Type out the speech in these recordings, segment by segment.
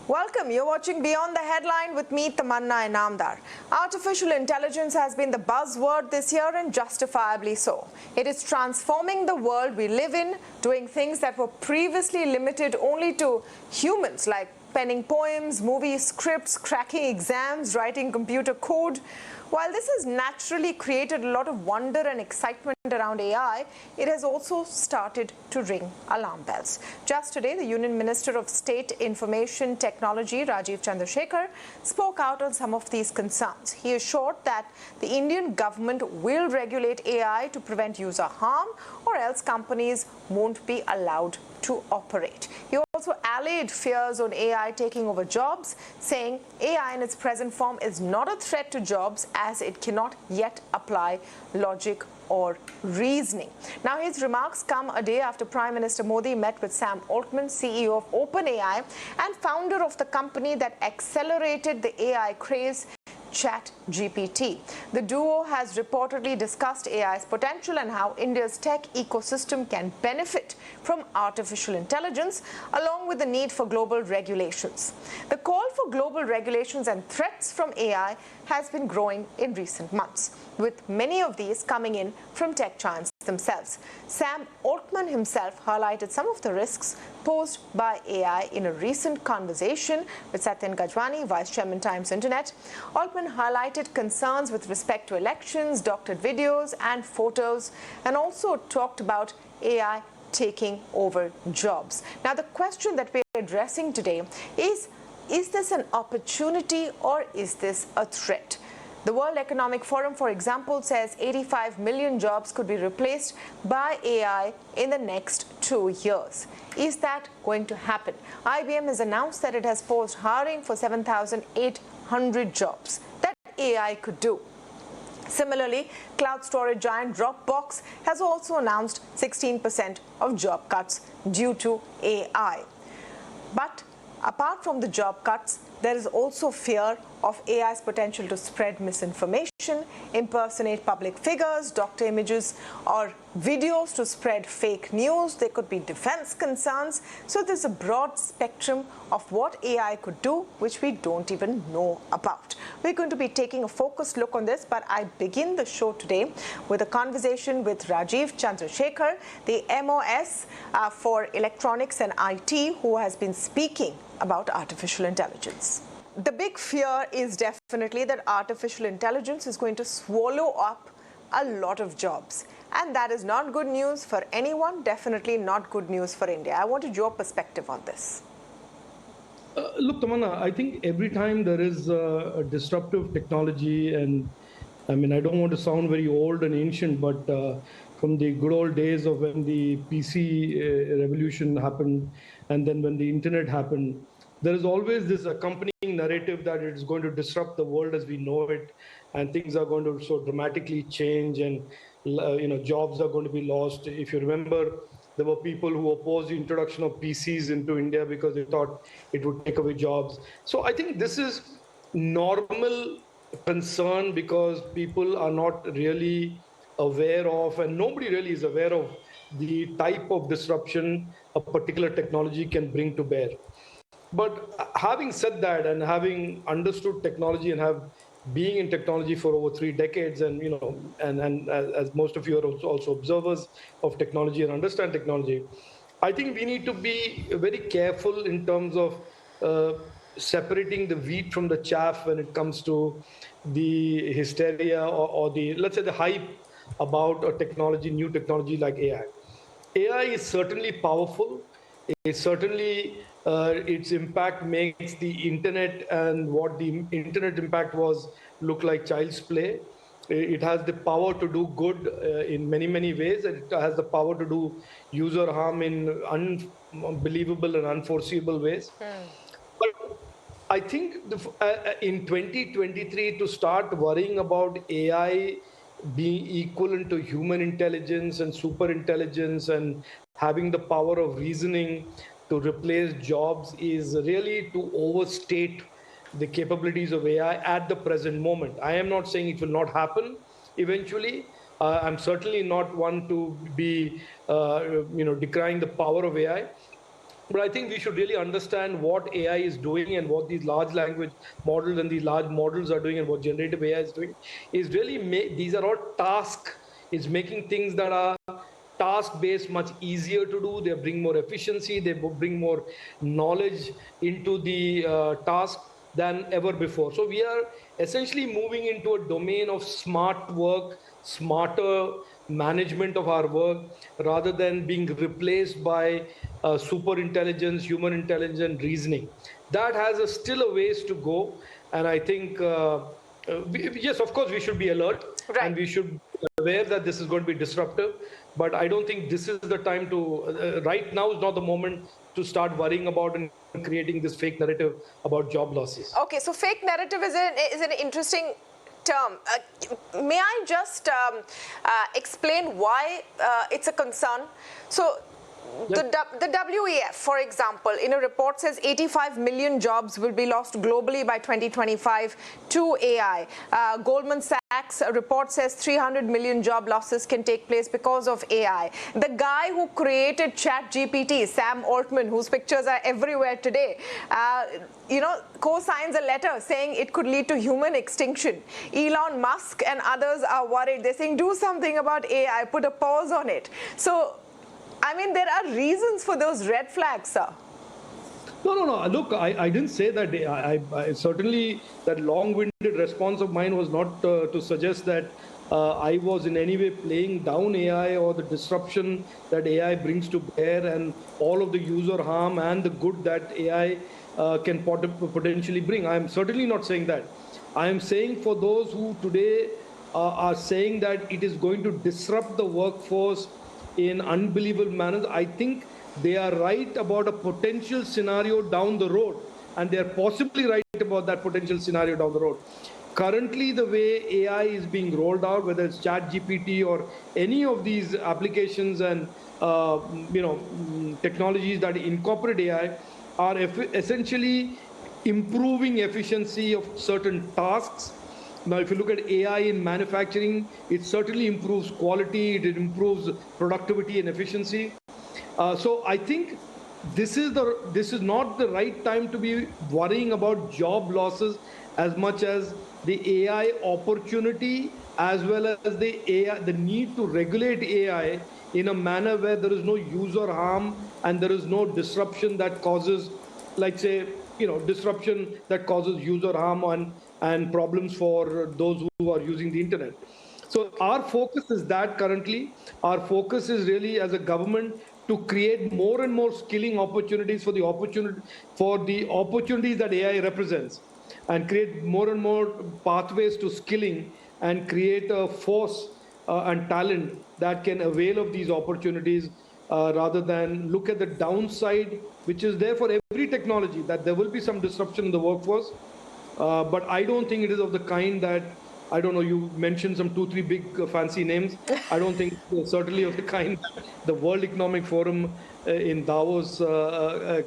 Welcome. You're watching Beyond the Headline with me, Tamanna Inamdar. Artificial intelligence has been the buzzword this year, and justifiably so. It is transforming the world we live in, doing things that were previously limited only to humans, like penning poems, movie scripts, cracking exams, writing computer code. While this has naturally created a lot of wonder and excitement around AI, it has also started to ring alarm bells. Just today, the Union Minister of State Information Technology, Rajeev Chandrasekhar, spoke out on some of these concerns. He assured that the Indian government will regulate AI to prevent user harm, or else companies won't be allowed to operate. He also allayed fears on AI taking over jobs, saying AI in its present form is not a threat to jobs as it cannot yet apply logic or reasoning. Now, his remarks come a day after Prime Minister Modi met with Sam Altman, CEO of OpenAI and founder of the company that accelerated the AI craze, ChatGPT. The duo has reportedly discussed AI's potential and how India's tech ecosystem can benefit from artificial intelligence, along with the need for global regulations. The call for global regulations and threats from AI has been growing in recent months, with many of these coming in from tech giants themselves. Sam Altman himself highlighted some of the risks posed by AI in a recent conversation with Satyan Gajwani, Vice Chairman Times Internet. Altman highlighted concerns with respect to elections, doctored videos and photos, and also talked about AI taking over jobs. Now, the question that we're addressing today is this an opportunity or is this a threat? The World Economic Forum, for example, says 85 million jobs could be replaced by AI in the next 2 years. Is that going to happen? IBM has announced that it has paused hiring for 7,800 jobs that AI could do. Similarly, cloud storage giant Dropbox has also announced 16% of job cuts due to AI. But apart from the job cuts, there is also fear of AI's potential to spread misinformation, impersonate public figures, doctor images or videos to spread fake news. There could be defense concerns. So there's a broad spectrum of what AI could do, which we don't even know about. We're going to be taking a focused look on this, but I begin the show today with a conversation with Rajeev Chandrasekhar, the MOS for Electronics and IT, who has been speaking about artificial intelligence. The big fear is definitely that artificial intelligence is going to swallow up a lot of jobs. And that is not good news for anyone, definitely not good news for India. I wanted your perspective on this. Look, Tamanna, I think every time there is a disruptive technology, and I mean, I don't want to sound very old and ancient, but from the good old days of when the PC revolution happened, and then when the internet happened, there is always this accompanying narrative that it's going to disrupt the world as we know it, and things are going to so dramatically change, and jobs are going to be lost. If you remember, there were people who opposed the introduction of PCs into India because they thought it would take away jobs. So I think this is normal concern because people are not really aware of, and nobody really is aware of, the type of disruption a particular technology can bring to bear. But having said that, and having understood technology and being in technology for over 3 decades, and and as most of you are also observers of technology and understand technology, I think we need to be very careful in terms of separating the wheat from the chaff when it comes to the hysteria or the, let's say, the hype about a technology, new technology like AI. AI is certainly powerful. It certainly, its impact makes the internet and what the internet impact was look like child's play. It has the power to do good in many, many ways. And it has the power to do user harm in unbelievable and unforeseeable ways. But I think in 2023, to start worrying about AI being equivalent to human intelligence and super intelligence and having the power of reasoning to replace jobs is really to overstate the capabilities of AI at the present moment. I am not saying it will not happen eventually. I'm certainly not one to be, decrying the power of AI. But I think we should really understand what AI is doing and what these large language models and these large models are doing and what generative AI is doing. Is really these are all tasks. It's making things that are task-based much easier to do. They bring more efficiency. They bring more knowledge into the task than ever before. So we are essentially moving into a domain of smart work, smarter management of our work, rather than being replaced by super intelligence, human intelligence, reasoning. That has still a ways to go. And I think, yes, of course, we should be alert, Right. and we should be aware that this is going to be disruptive. But I don't think this is the time to, right now is not the moment to start worrying about and creating this fake narrative about job losses. Okay, so fake narrative is an interesting term. May I just explain why it's a concern? So the WEF, for example, in a report says 85 million jobs will be lost globally by 2025 to AI. Goldman Sachs report says 300 million job losses can take place because of AI. The guy who created ChatGPT, Sam Altman, whose pictures are everywhere today, co-signs a letter saying it could lead to human extinction. Elon Musk and others are worried. They're saying, do something about AI, put a pause on it. So, I mean, there are reasons for those red flags, sir. No. Look, I didn't say that. I certainly, that long-winded response of mine was not to suggest that I was in any way playing down AI or the disruption that AI brings to bear and all of the user harm and the good that AI can potentially bring. I'm certainly not saying that. I am saying for those who today are saying that it is going to disrupt the workforce in unbelievable manners, I think they are right about a potential scenario down the road, and they are possibly right about that potential scenario down the road. Currently, the way AI is being rolled out, whether it's ChatGPT or any of these applications and technologies that incorporate AI, are essentially improving efficiency of certain tasks. Now, if you look at AI in manufacturing, it certainly improves quality, it improves productivity and efficiency. So I think this is not the right time to be worrying about job losses as much as the AI opportunity, as well as the need to regulate AI in a manner where there is no user harm and there is no disruption that causes, like say, disruption that causes user harm and problems for those who are using the internet. So our focus is that currently. Our focus is really as a government to create more and more skilling opportunities for the opportunities that AI represents, and create more and more pathways to skilling and create a force and talent that can avail of these opportunities, rather than look at the downside, which is there for every technology, that there will be some disruption in the workforce. But I don't think it is of the kind that, I don't know, you mentioned some 2-3 big fancy names. I don't think certainly of the kind that the World Economic Forum in Davos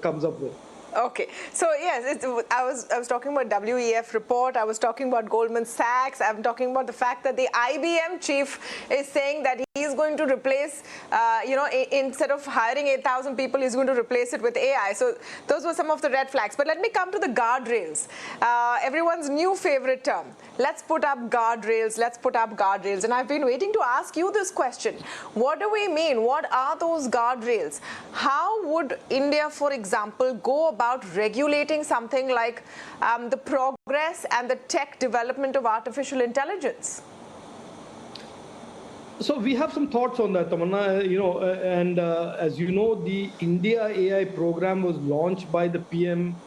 comes up with. Okay, so yes, I was talking about WEF report. I was talking about Goldman Sachs. I'm talking about the fact that the IBM chief is saying that he is going to replace, instead of hiring 8,000 people, he's going to replace it with AI. So those were some of the red flags. But let me come to the guardrails. Everyone's new favorite term. Let's put up guardrails. Let's put up guardrails. And I've been waiting to ask you this question. What do we mean? What are those guardrails? How would India, for example, go about regulating something like the progress and the tech development of artificial intelligence? So we have some thoughts on that, Tamanna. And as you know, the India AI program was launched by the PM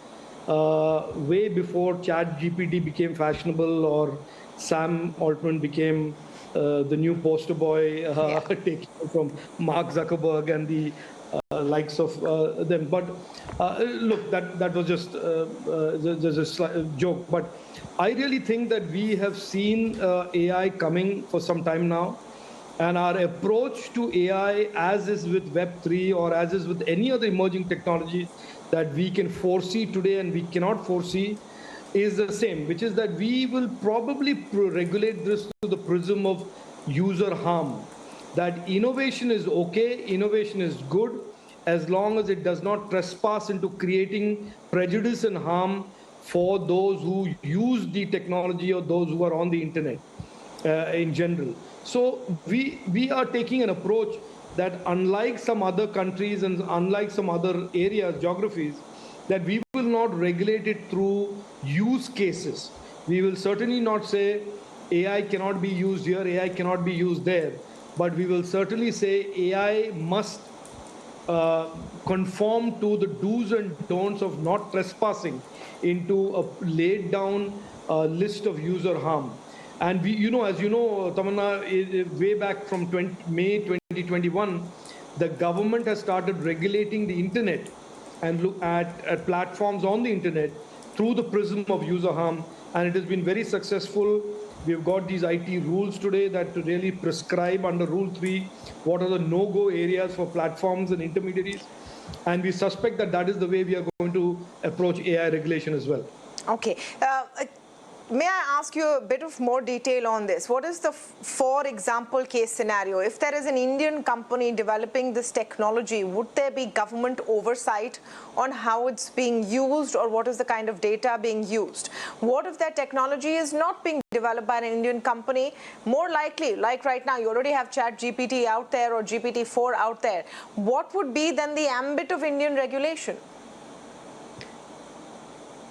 way before ChatGPT became fashionable or Sam Altman became the new poster boy, taken from Mark Zuckerberg and the likes of them. But look, that was just a joke. But I really think that we have seen AI coming for some time now. And our approach to AI, as is with Web3 or as is with any other emerging technology that we can foresee today and we cannot foresee, is the same, which is that we will probably regulate this through the prism of user harm. That innovation is okay, innovation is good, as long as it does not trespass into creating prejudice and harm for those who use the technology or those who are on the internet in general. So we are taking an approach that, unlike some other countries and unlike some other areas, geographies, that we will not regulate it through use cases. We will certainly not say AI cannot be used here, AI cannot be used there, but we will certainly say AI must conform to the do's and don'ts of not trespassing into a laid down list of user harm. And we, as you know, Tamanna, way back from May 2021, the government has started regulating the internet and look at platforms on the internet through the prism of user harm, and it has been very successful. We've got these IT rules today that to really prescribe under Rule 3 what are the no-go areas for platforms and intermediaries, and we suspect that that is the way we are going to approach AI regulation as well. Okay. May I ask you a bit of more detail on this? What is the, for example, case scenario? If there is an Indian company developing this technology, would there be government oversight on how it's being used, or what is the kind of data being used? What if that technology is not being developed by an Indian company? More likely, like right now, you already have ChatGPT out there or GPT-4 out there. What would be then the ambit of Indian regulation?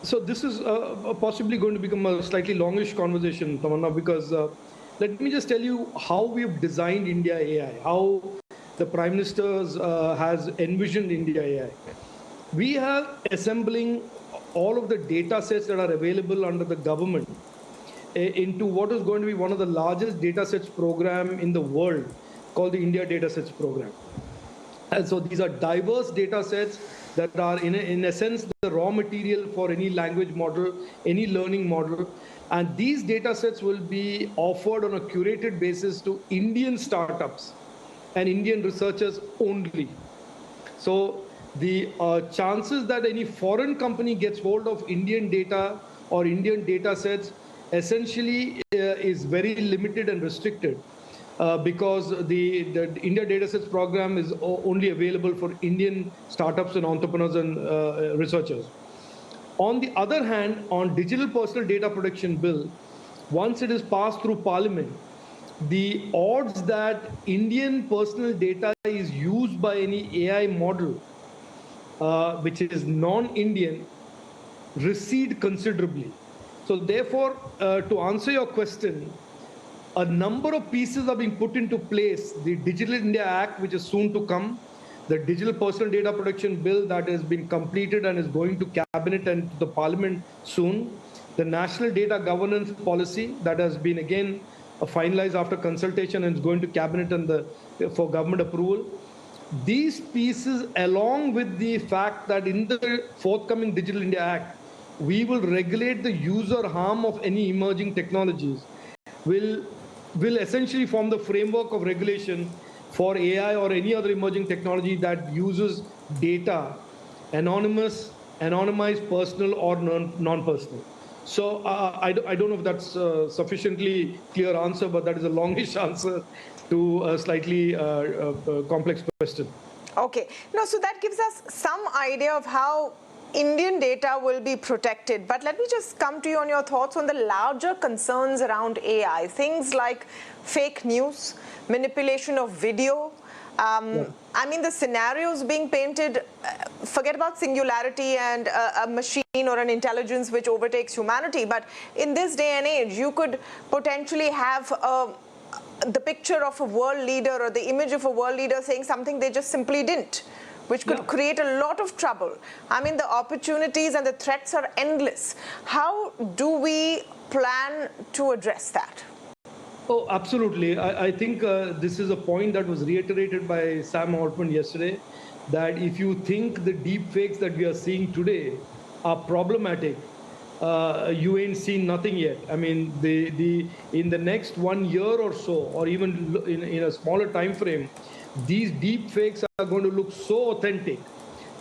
So this is possibly going to become a slightly longish conversation, Tamanna, because let me just tell you how we've designed India AI, how the Prime Minister has envisioned India AI. We are assembling all of the data sets that are available under the government into what is going to be one of the largest data sets program in the world, called the India Data Sets Program. And so these are diverse data sets that are in essence the raw material for any language model, any learning model. And these data sets will be offered on a curated basis to Indian startups and Indian researchers only. So the chances that any foreign company gets hold of Indian data or Indian data sets essentially is very limited and restricted. Because the India Datasets program is only available for Indian startups and entrepreneurs and researchers. On the other hand, on Digital Personal Data Protection Bill, once it is passed through Parliament, the odds that Indian personal data is used by any AI model, which is non-Indian, recede considerably. So therefore, to answer your question, a number of pieces are being put into place. The Digital India Act, which is soon to come, the Digital Personal Data Protection Bill that has been completed and is going to Cabinet and to the Parliament soon, the National Data Governance Policy that has been again finalized after consultation and is going to Cabinet and for government approval. These pieces, along with the fact that in the forthcoming Digital India Act, we will regulate the user harm of any emerging technologies, will essentially form the framework of regulation for AI or any other emerging technology that uses data, anonymized, personal or non-personal. So I don't know if that's a sufficiently clear answer, but that is a longish answer to a slightly complex question. Okay. No, so that gives us some idea of how Indian data will be protected. But let me just come to you on your thoughts on the larger concerns around AI. Things like fake news, manipulation of video. I mean, the scenarios being painted, forget about singularity and a machine or an intelligence which overtakes humanity. But in this day and age, you could potentially have the picture of a world leader or the image of a world leader saying something they just simply didn't, which could create a lot of trouble. I mean, the opportunities and the threats are endless. How do we plan to address that? Oh, absolutely. I think this is a point that was reiterated by Sam Altman yesterday, that if you think the deep fakes that we are seeing today are problematic, you ain't seen nothing yet. I mean, in the next 1 year or so, or even in a smaller time frame, these deep fakes are going to look so authentic.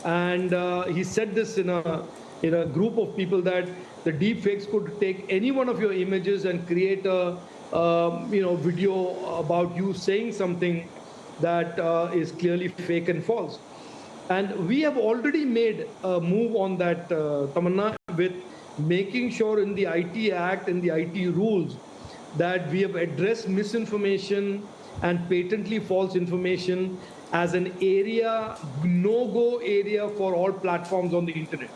And he said this in a group of people that the deep fakes could take any one of your images and create a video about you saying something that is clearly fake and false. And we have already made a move on that, Tamanna, with making sure in the IT Act and the IT rules that we have addressed misinformation and patently false information as an area, no-go area for all platforms on the internet.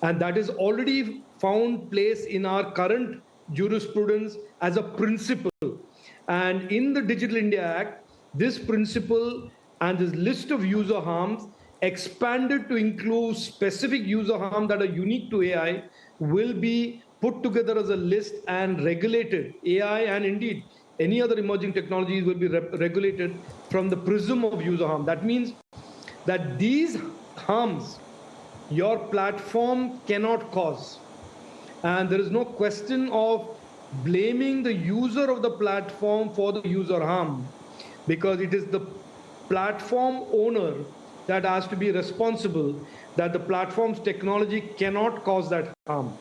And that is already found place in our current jurisprudence as a principle. And in the Digital India Act, this principle and this list of user harms expanded to include specific user harm that are unique to AI will be put together as a list and regulated. AI and indeed any other emerging technologies will be regulated from the prism of user harm. That means that these harms your platform cannot cause. And there is no question of blaming the user of the platform for the user harm, because it is the platform owner that has to be responsible that the platform's technology cannot cause that harm.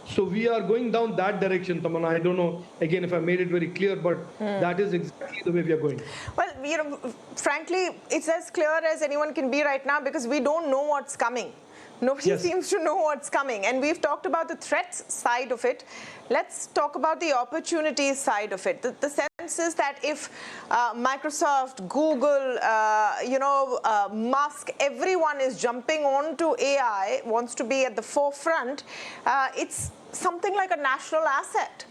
So we are going down that direction, Tamanna. I don't know, again, if I made it very clear, but that is exactly the way we are going. Well, frankly, it's as clear as anyone can be right now because we don't know what's coming. Nobody seems to know what's coming. And we've talked about the threats side of it. Let's talk about the opportunities side of it. The sense is that if Microsoft, Google, Musk, everyone is jumping onto AI, wants to be at the forefront, it's something like a national asset.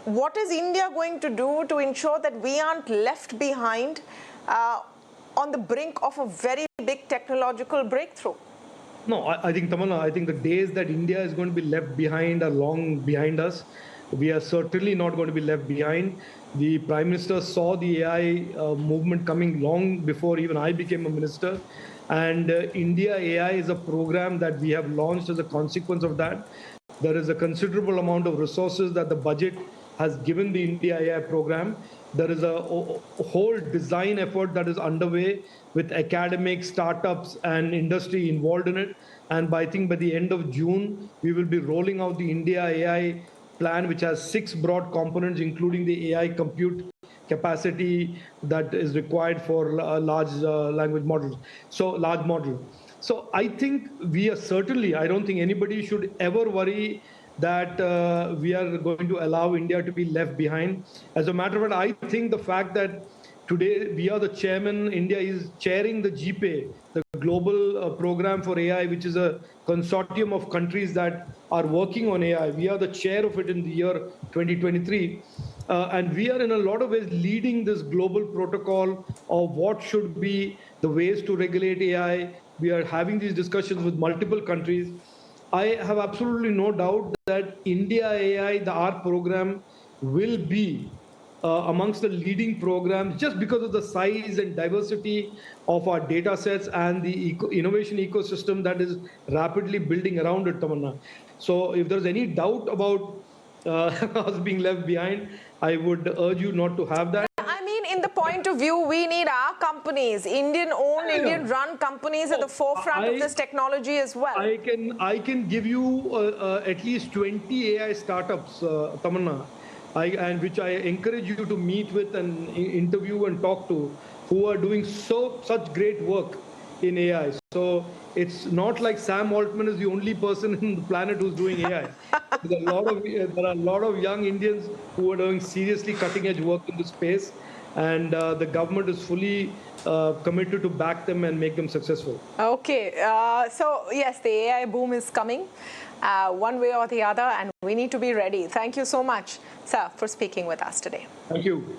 What is India going to do to ensure that we aren't left behind on the brink of a very big technological breakthrough? No, I think, Tamanna, I think the days that India is going to be left behind are long behind us. We are certainly not going to be left behind. The Prime Minister saw the AI movement coming long before even I became a minister. And India AI is a program that we have launched as a consequence of that. There is a considerable amount of resources that the budget has given the India AI program. There is a whole design effort that is underway with academics, startups, and industry involved in it. And I think by the end of June, we will be rolling out the India AI plan, which has 6 broad components, including the AI compute capacity that is required for large language models. So large model. So I think we are certainly, I don't think anybody should ever worry that we are going to allow India to be left behind. As a matter of fact, I think the fact that today we are the chairman, India is chairing the GPay, the global program for AI, which is a consortium of countries that are working on AI. We are the chair of it in the year 2023. And we are in a lot of ways leading this global protocol of what should be the ways to regulate AI. We are having these discussions with multiple countries. I have absolutely no doubt that India AI, our program, will be amongst the leading programs just because of the size and diversity of our data sets and the innovation ecosystem that is rapidly building around it, Tamanna. So if there's any doubt about us being left behind, I would urge you not to have that. I mean, in the point of view, we need our companies, Indian-owned, Indian-run companies at the forefront of this technology as well. I can give you at least 20 AI startups, Tamanna, and which I encourage you to meet with and interview and talk to, who are doing such great work in AI. So it's not like Sam Altman is the only person in the planet who's doing AI. There are a lot of young Indians who are doing seriously cutting-edge work in this space, and the government is fully committed to back them and make them successful. Okay, so yes, the AI boom is coming one way or the other, and we need to be ready. Thank you so much, sir, for speaking with us today. Thank you.